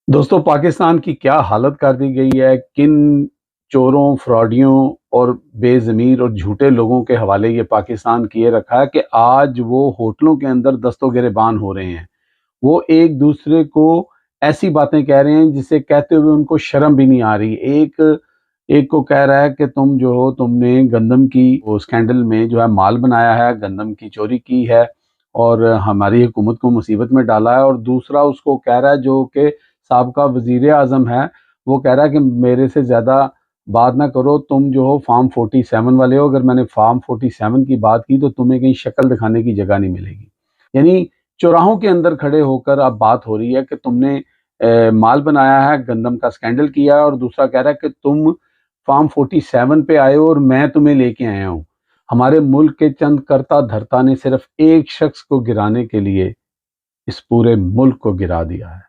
दोस्तों पाकिस्तान की क्या हालत कर दी गई है। किन चोरों, फ्रॉडियों और बेज़मीर और झूठे लोगों के हवाले ये पाकिस्तान किए रखा है कि आज वो होटलों के अंदर दस्तों गिरेबान हो रहे हैं। वो एक दूसरे को ऐसी बातें कह रहे हैं जिसे कहते हुए उनको शर्म भी नहीं आ रही। एक एक को कह रहा है कि तुम जो हो, तुमने गंदम की वो स्कैंडल में जो है माल बनाया है, गंदम की चोरी की है और हमारी हुकूमत को मुसीबत में डाला है। और दूसरा उसको कह रहा है जो कि साबका वजीर आजम है, वो कह रहा है कि मेरे से ज़्यादा बात ना करो, तुम जो हो फार्म 47 वाले हो, अगर मैंने फार्म 47 की बात की तो तुम्हें कहीं शक्ल दिखाने की जगह नहीं मिलेगी। यानी चौराहों के अंदर खड़े होकर अब बात हो रही है कि तुमने माल बनाया है, गंदम का स्कैंडल किया है, और दूसरा कह रहा है कि तुम फार्म 47 पे आए हो और मैं तुम्हें लेके आया हूँ। हमारे मुल्क के चंद करता धरता ने सिर्फ एक शख्स को गिराने के लिए इस पूरे मुल्क को गिरा दिया है।